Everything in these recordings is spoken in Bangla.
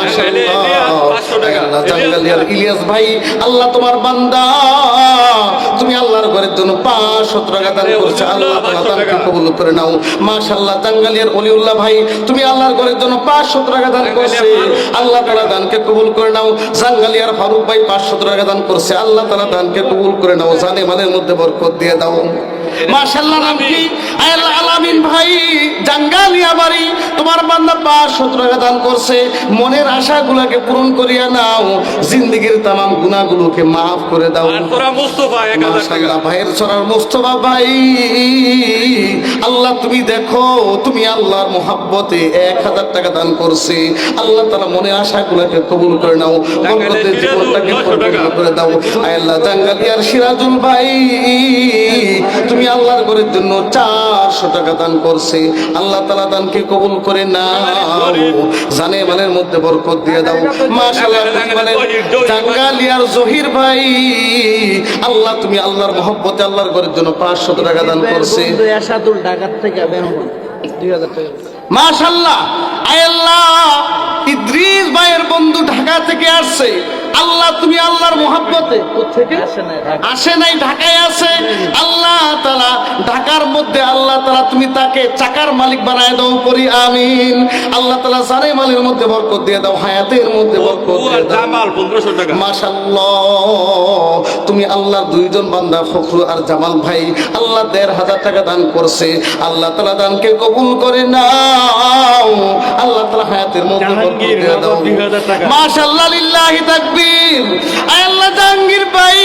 মাশাআল্লাহ জাঙ্গালিয়ার ইলিয়াস ভাই আল্লাহ তোমার বান্দা তুমি আল্লাহর ঘরের জন্য 500 টাকা দান করছে আল্লাহ তাআলা দানকে কবুল করে নাও মাশাআল্লাহ জাঙ্গালিয়ার ওলিউল্লাহ ভাই তুমি আল্লাহর ঘরের জন্য 500 টাকা দান করছে আল্লাহ তাআলা দানকে কবুল করে নাও জাঙ্গালিয়ার ফারুক ভাই 500 টাকা দান করছে আল্লাহ তাআলা দানকে কবুল করে নাও জানে মালের মধ্যে বরকত দিয়ে দাও মাশাআল্লাহ নাম কি আল্লাহ আলামিন ভাই জাঙ্গালিয়া বাড়ি তোমার বান্দা 500 টাকা দান করছে মনের আশাগুলোকে পূরণ করিয়া নাও জিন্দেগীর तमाम গুনাহগুলোকে maaf করে দাও আর মুস্তাফা 1000 টাকা ভাইয়ের সরার মুস্তাফা ভাই আল্লাহ তুমি দেখো তুমি আল্লাহর মহব্বতে 1000 টাকা দান করছে আল্লাহ তাআলা মনের আশাগুলোকে কবুল করে নাও বরকতের জীবনটাকে পরিপূর্ণ করে দাও আল্লাহ জাঙ্গালিয়ার সিরাজুল ভাই তুমি আল্লাহর ঘরের জন্য 400 টাকা দান করছে আল্লাহ তাআলা দানকে কবুল করে নাও জানে মালের মধ্যে বরকত দিয়ে দাও মাশাআল্লাহ মানে জাঙ্গালিয়ার জহির ভাই আল্লাহ তুমি আল্লাহর মহব্বতে আল্লাহর ঘরের জন্য 500 টাকা দান করছে আশাদুল ঢাকা থেকে বের হন 2000 টাকা মাশাআল্লাহ আল্লাহ ইদ্রিস ভাইয়ের বন্ধু ঢাকা থেকে আসছে আল্লাহ তুমি আল্লাহর মহব্বতে থেকে আসে নাই ঢাকায় আছে আল্লাহ তাআলা ঢাকার মধ্যে আল্লাহ তাআলা তুমি তাকে চাকার মালিক বানায় দাও পরি আমিন আল্লাহ তাআলা জানে মালের মধ্যে বরকত দিয়ে দাও হায়াতের মধ্যে বরকত দিয়ে দাও জামাল 1500 টাকা মাশাআল্লাহ তুমি আল্লাহর দুইজন বান্দা ফখরু আর জামাল ভাই আল্লাহ 1500 টাকা দান করছে আল্লাহ তাআলা দানকে কবুল করে নাও আল্লাহ তাআলা হায়াতের মধ্যে বরকত দিয়ে দাও মাশাআল্লাহ লিল্লাহি তাকবীর আল্লাহ জাহাঙ্গীর ভাই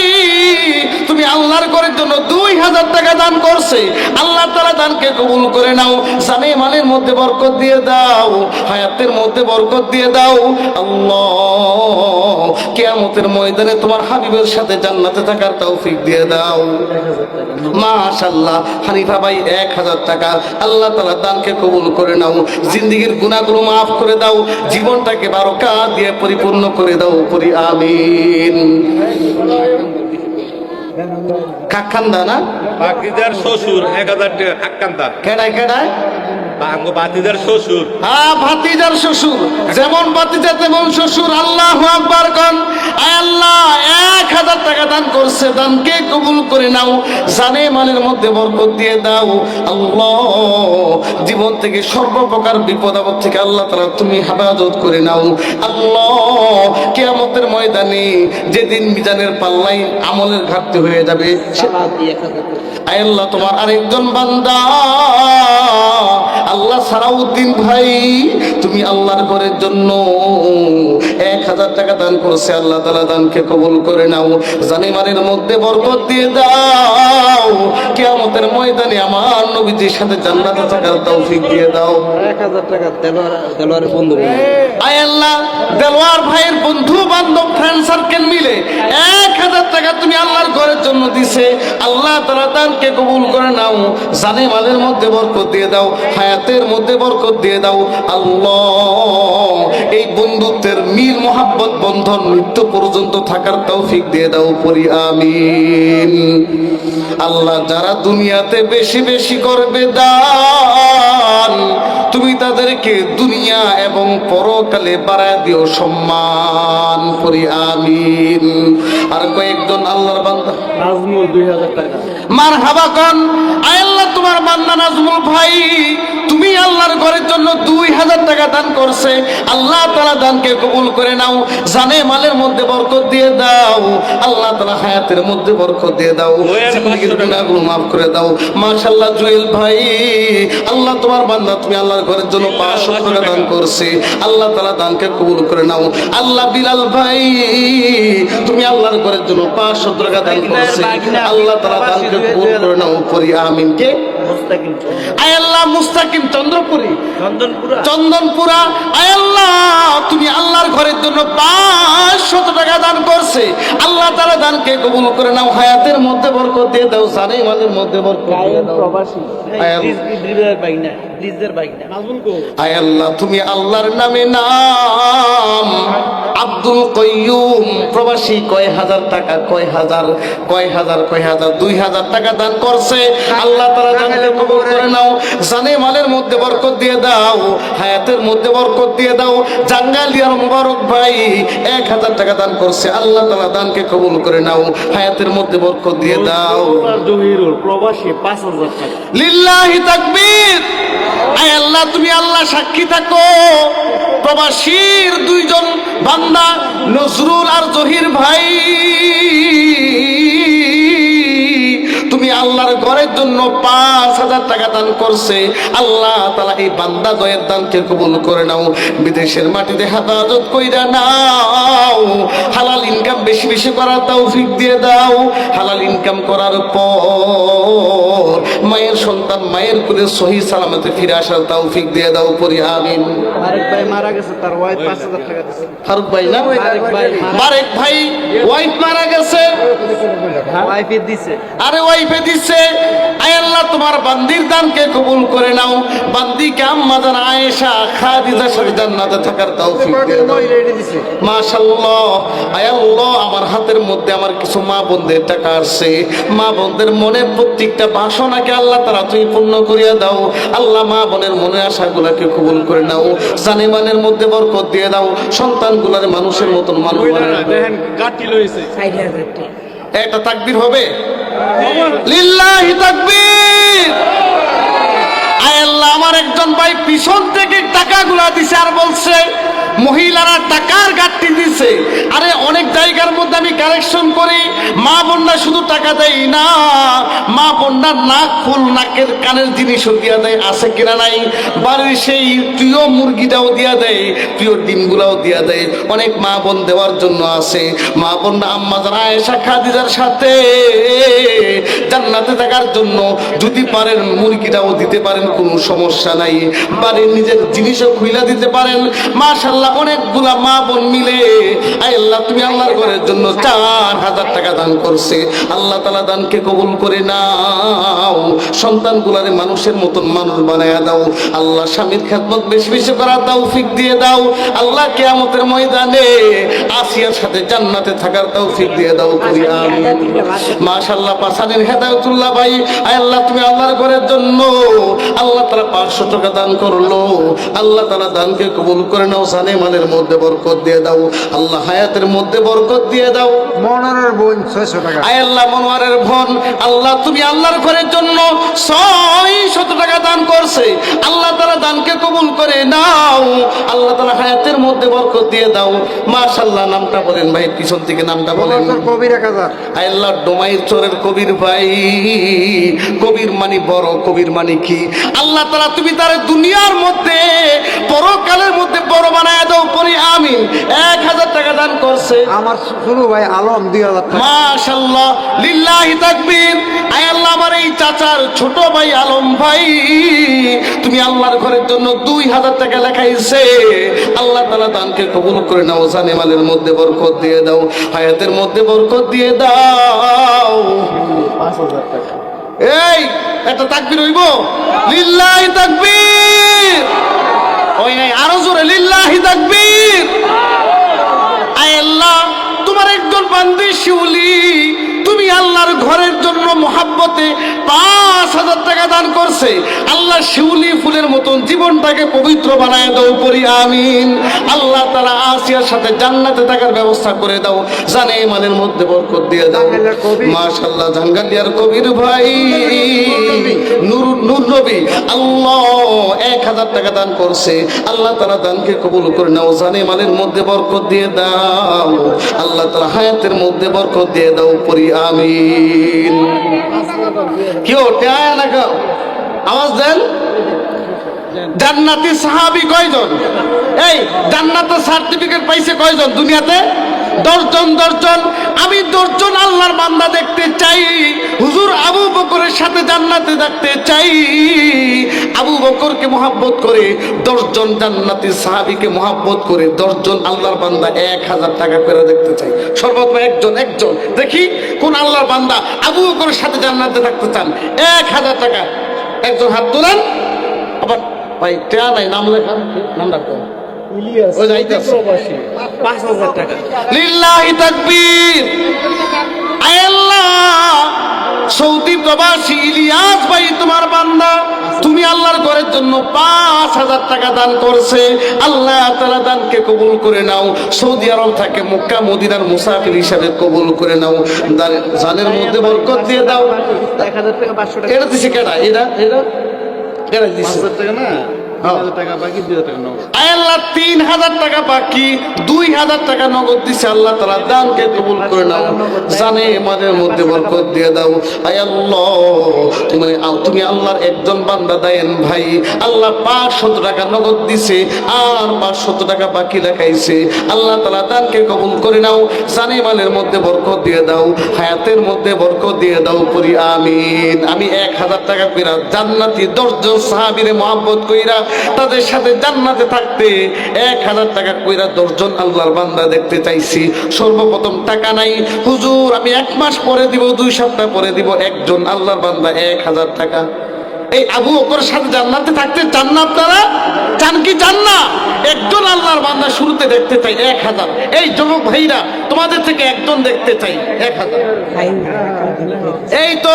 তুমি আল্লাহর ঘরের জন্য 2000 টাকা দান করছে আল্লাহ তাআলা দানকে কবুল করে নাও জানে মালের মধ্যে বরকত দিয়ে দাও হায়াতের মধ্যে বরকত দিয়ে দাও আল্লাহ কিয়ামতের ময়দানে তোমার হাবিবের সাথে জান্নাতে থাকার তৌফিক দিয়ে দাও মাশাআল্লাহ হানিফা ভাই 1000 টাকা আল্লাহ তাআলা দানকে কবুল করে নাও জিন্দেগীর গুনাহগুলো maaf করে দাও জীবনটাকে বারাকাত দিয়ে পরিপূর্ণ করে দাও পরি আমিন কাকান্দা না বাকিদার শ্বশুর 1000 টাকা কাকান্দা কেডায় কেডায় বাঙ্গো বাতিদার শ্বশুর হ্যাঁ ভাতিজার শ্বশুর যেমন ভাতিজা তেমন শ্বশুর আল্লাহু আকবার কোন আল্লাহ 1000 টাকা দান করছে দানকে কবুল করে নাও জানে মালের মধ্যে বরকত দিয়ে দাও আল্লাহ জীবন থেকে সর্বপ্রকার বিপদ আপদ থেকে আল্লাহ তাআলা তুমি হেফাজত করে নাও আল্লাহ কিয়ামতের ময়দানে যেদিন মিজানের পাল্লায় আমলের ঘাটতি হয়ে যাবে আয় আল্লাহ তোমার আরেকজন বান্দা আল্লাহ সারাউদ্দিন ভাই তুমি আল্লাহর ঘরের জন্য 1000 টাকা দান করছে আল্লাহ তাআলা দানকে কবুল করে নাও জানিমারের মধ্যে বরকত দিয়ে দাও কিয়ামতের ময়দানে আমার নবীজির সাথে জান্নাতে থাকার তৌফিক দিয়ে দাও 1000 টাকা দেলোয়ারের বন্ধু আয় আল্লাহ দেলোয়ার ভাইয়ের বন্ধু বান্ধব ফ্রেন্ড সার্কেল মিলে 1000 টাকা তুমি আল্লাহর ঘরের জন্য দিছে আল্লাহ তাআলা দানকে কবুল করে নাও জানিমারের মধ্যে বরকত দিয়ে দাও হায়াতের মধ্যে বরকত দিয়ে দাও আল্লাহ এই বন্ধুত্বের মিল মোহাব্বত বন্ধন মৃত্যু পর্যন্ত থাকার তৌফিক দিয়ে দাও পরি আমিন আল্লাহ যারা দুনিয়াতে বেশি বেশি করবে দান তুমি তাদেরকে দুনিয়া এবং পরকালে বাড়ায় দিও সম্মান পরি আমিন আর কয়েকজন আল্লাহর বান্দা নাজমুল 2000 টাকা মারহাবা কোন আয় আল্লাহ তোমার বান্দা নাজমুল ভাই তুমি আল্লাহর ঘরের জন্য 2000 টাকা দান করছে আল্লাহ তাআলা দানকে কবুল করে নাও জানে মালের মধ্যে বরকত দিয়ে দাও আল্লাহ তাআলা হায়াতের মধ্যে বরকত দিয়ে দাও জিন্দেগীর গুনাহগুলো maaf করে দাও মাশাআল্লাহ জুয়েল ভাই আল্লাহ তোমার বান্দা তুমি আল্লাহর ঘরের জন্য 500 টাকা দান করছে আল্লাহ তাআলা দানকে কবুল করে নাও আল্লাহ বিলাল ভাই তুমি আল্লাহর ঘরের জন্য 500 টাকা দান করছে আল্লাহ তাআলা দানকে কবুল করে নাও পরি আমিন কে মুস্তাকিম আয় আল্লাহ মুস্তাকিম চন্দনপুরা আয় আল্লাহ তুমি আল্লাহর ঘরের জন্য 500 টাকা দান করছে আল্লাহ তাআলা দানকে কবুল করে নাও হায়াতের মধ্যে বরকত দিয়ে দাও জানে মালের মধ্যে বরকত দিয়ে দাও প্রবাসী ডিজের বাইক না নাজমুল কো আয় আল্লাহ তুমি আল্লাহর নামে নাম আব্দুল আব্দুল কয়্যুম প্রবাসী কয় হাজার টাকা, কয় হাজার 2000 টাকা দান করছে। আল্লাহ তাআলা দানকে কবুল করে নাও, জানে মালের মধ্যে বরকত দিয়ে দাও, হায়াতের মধ্যে বরকত দিয়ে দাও। জাঙ্গালিয়ার মোবারক ভাই 1000 টাকা দান করছে। আল্লাহ তাআলা দানকে কবুল করে নাও, হায়াতের মধ্যে বরকত দিয়ে দাও। জহিরুল প্রবাসী 5000 টাকা। লিল্লাহি তাকবীর। আয় আল্লাহ, তুমি আল্লাহ সাক্ষী থাকো, প্রবাসীর দুইজন বান্দা নজরুল আর জহির ভাই তুমি আল্লাহর ঘরের জন্য 5000 টাকা দান করছে। আল্লাহ তাআলা এই বান্দা দয়ের দানকে কবুল করে নাও, বিদেশের মাটিতে হেফাজত কইরা নাও, হালাল ইনকাম বেশি বেশি করার তৌফিক দিয়ে দাও। হালাল ইনকাম করার পর মায়ের সন্তান মায়ের কোলে সহি সালামতে ফিরে আসার তৌফিক দিয়ে দাও, পড়ি আমিন। আরেক ভাই মারা গেছে, তার ওয়াইফ 5000 টাকা দিছে। ফারুক ভাই না, আরেক ভাই ওয়াইফ মারা গেছে, ওয়াইফে দিছে। আরে ওয়াইফে দিচ্ছে। আয় আল্লাহ, তোমার বান্দির দানকে কবুল করে নাও, বান্দিকে আম্মা জান আয়েশা খাদিজার সাথে জান্নাতে থাকার তৌফিক দিয়ে দাও। মাশাআল্লাহ। আয় আল্লাহ, আমার হাতের মধ্যে আমার কিছু মা বোনদের টাকা আসছে, মা বোনদের মনের প্রত্যেকটা বাসনাকে আল্লাহ তাআলা তুমি পূর্ণ করিয়া দাও। আল্লাহ, মা বোনের মনের আশাগুলোকে কবুল করে নাও, জানেমানের মধ্যে বরকত দিয়ে দাও, সন্তানগুলোর মানুষের মতন মানুষ বানায় দাও। দেখেন গাটি লইছে। একটা তাকবীর হবে, লিল্লাহি তাকবীর। আয় আল্লাহ, আমার একজন ভাই পিছন থেকে টাকাগুলা দিছে আর বলছে মহিলারা টাকার গাঁটটি দিছে। আরে অনেক জায়গার মধ্যে আমি কালেকশন করি, মা বোনরা শুধু টাকা দেয় না, মা বোনরা নাক ফুল নাকের কানের জিনিসও দিয়া দেয়, আছে কিনা নাই। বাড়ির সেই প্রিয় মুরগিটাও দিয়া দেয়, প্রিয় ডিমগুলাও দিয়া দেয়। অনেক মা বোন দেওয়ার জন্য আছে। মা বোনরা আম্মা জান আয়েশা খাদিজার সাথে জান্নাতে থাকার জন্য যদি পারেন মুরগিটাও দিতে পারেন, কোনো সমস্যা নাই। বাড়ির নিজের জিনিসও খুইলা দিতে পারেন। মাশাআল্লাহ, অনেকগুলা মা বোন মিলে আয় আল্লাহ, তুমি আল্লাহর ঘরের জন্য 4000 টাকা দান করছে। আল্লাহ তাআলা দানকে কবুল করে নাও, সন্তানগুলারে মানুষের মতন মানুষ বানায়া দাও। আল্লাহ, স্বামীর খেদমত বেশি বেশি করার তৌফিক দিয়ে দাও। আল্লাহ, কিয়ামতের ময়দানে আসিয়ার সাথে জান্নাতে থাকার তৌফিক দিয়ে দাও, করি আমিন। মাশাআল্লাহ, পাসানের হেদায়েতুল্লাহ ভাই, আয় আল্লাহ, তুমি আল্লাহর ঘরের জন্য আল্লাহ তাআলা 500 টাকা দান করলো। আল্লাহ তাআলা দানকে কবুল করে নাও, জানে মালের মধ্যে বরকত দিয়ে দাও। আল্লাহ, হায়াতের মধ্যে বরকত দিয়ে দাও। মনোয়ারের বোন 600 টাকা। আয় আল্লাহ, মনোয়ারের বোন, আল্লাহ তুমি আল্লাহর ঘরের জন্য 600 টাকা দান করছে। আল্লাহ তাআলা দানকে কবুল করে নাও। আল্লাহ তাআলা হায়াতের মধ্যে বরকত দিয়ে দাও। মাশাআল্লাহ, নামটা বলেন ভাই, পিছন থেকে নামটা বলেন। কবির 1000। আয় আল্লাহ, ডোমাইর চরের কবির ভাই, কবির মানে বড়, কবির মানে কি? আল্লাহ তাআলা তুমি তার দুনিয়ার মধ্যে পরকালের মধ্যে বড় বানায় দাও, পরি আমিন। 1000 টাকা দান করছে। আমার শুরু ভাই আলম 2000 টাকা। মাশাআল্লাহ, লিল্লাহি তাকবীর। আয় আল্লাহ, আমার এই চাচার ছোট ভাই আলম ভাই, তুমি আল্লাহর ঘরের জন্য 2000 টাকা লেখাইছে। আল্লাহ তাআলা দানকে কবুল করে নাও, জানে মালের মধ্যে বরকত দিয়ে দাও, হায়াতের মধ্যে বরকত দিয়ে দাও। 5000 টাকা। এই একটা তাকবীর হইব, লিল্লাহি তাকবীর। ওই নাই, আরো জোরে লিল্লাহি তাকবীর। আয় আল্লাহ, তোমার একজন বান্দি শিউলি, তুমি আল্লাহর ঘরের জন্য মোহাব্বতে 5000 টাকা দান করছে। আল্লাহ, শিউলি ফুলের মতন জীবনটাকে পবিত্র বানায় দাও, পরি আমিন। আল্লাহ তাআলা আসিয়ার সাথে জান্নাতে থাকার ব্যবস্থা করে দাও, জানে মানের মধ্যে বরকত দিয়ে দাও। মাশাআল্লাহ, জাঙ্গালিয়ার কবির ভাই নূর নবী, আল্লাহ 1000 টাকা দান করছে। আল্লাহ তাআলা দানকে কবুল করে নাও, জানে মানের মধ্যে বরকত দিয়ে দাও। আল্লাহ তাআলা হায়াতের মধ্যে বরকত দিয়ে দাও, পরি আমিন। কেউ টেয়া না, কেউ আওয়াজ দেন। জান্নাতি সাহাবী কয়জন? এই জান্নাতের সার্টিফিকেট পাইছে কয়জন দুনিয়াতে? 10 জন। 10 জন। আমি 10 জন আল্লাহর বান্দা দেখতে চাই, হুজুর আবু বকরের সাথে জান্নাতে দেখতে চাই। আবু বকরকে মহব্বত করে 10 জন জান্নাতি সাহাবীকে মহব্বত করে 10 জন আল্লাহর বান্দা 1000 টাকা করে দেখতে চাই। সর্বপ্রথম একজন দেখি কোন আল্লাহর বান্দা আবু বকরের সাথে জান্নাতে থাকতে চান। 1000 টাকা। একজন হাত তোলেন। আবার ভাই টেয়া নাই, নাম লেখান, নাম ডাক্তার ইলিয়াস ওই যাইতেছে। প্রবাসী। 5,000 টাকা। লিল্লাহি তাকবীর। আয় আল্লাহ, সৌদি প্রবাসী ইলিয়াস ভাই তোমার বান্দা, তুমি আল্লাহর ঘরের জন্য 5,000 টাকা দান করছে। আল্লাহ তাআলা দানকে কবুল করে নাও। সৌদি আরব থেকে মক্কা মদিনার মুসাফির হিসাবে কবুল করে নাও। জানের মধ্যে বরকত দিয়ে দাও। 1,000 টাকা 500 টাকা। এটা দিছে কেডা? এটা কেডা দিছে? 5,000 টাকা না? 3,000 টাকা বাকি, 2,000 টাকা নগদ। আয় আল্লাহ, 3,000 টাকা বাকি, 2,000 টাকা নগদ দিছে। আল্লাহ তাআলা দানকে কবুল করে নাও। জানে আমাদের মধ্যে বরকত দিয়ে দাও। আয় আল্লাহ, তুমি আল্লাহর একজন বান্দা দায়েন ভাই, আল্লাহ 500 টাকা নগদ দিছে আর 500 টাকা বাকি রাখাইছে। আল্লাহ তাআলা দানকে কবুল করে নাও। জানে মালের মধ্যে বরকত দিয়ে দাও, হায়াতের মধ্যে বরকত দিয়ে দাও। পড়ি আমিন। আমি 1,000 টাকা কইরা জান্নাতি 10 জন সাহাবীরে মহব্বত কইরা তাদের সাথে জান্নাতে থাকতে 1,000 টাকা কইরা 10 জন আল্লাহর বান্দা দেখতে চাইছি। সর্বপ্রথম টাকা নাই হুজুর, আমি 1 মাস পরে দিব, 2 সপ্তাহ পরে দিব। একজন আল্লাহর বান্দা 1,000 টাকা। এই আবু বকরের সাথে জান্নাতে থাকতে চান না আপনারা? চান কি চান না? একজন আল্লাহর বান্দা শুরুতে দেখতে চাই 1,000। এই যুবক ভাইরা, তোমাদের থেকে একজন দেখতে চাই 1,000। এই তো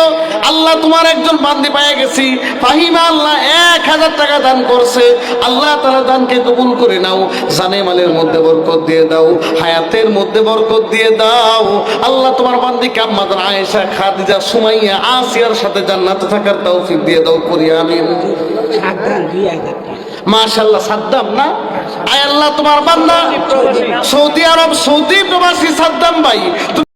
আল্লাহ তোমার একজন বান্দি পেয়ে গেছি। ফাহিমা আল্লাহ 1,000 টাকা দান করছে। আল্লাহ তাআলা দানকে কবুল করে নাও। জানে মালের মধ্যে বরকত দিয়ে দাও, হায়াতের মধ্যে বরকত দিয়ে দাও। আল্লাহ তোমার বান্দিকে আম্মাজান আয়েশা, খাদিজা, সুমাইয়া, আসিয়ার সাথে জান্নাতে থাকার তৌফিক দিয়ে দাও। করি আমিন। মাশাআল্লাহ, সাদ্দাম না? আয় আল্লাহ, তোমার বান্দা সৌদি আরব, সৌদি প্রবাসী সাদ্দাম ভাই,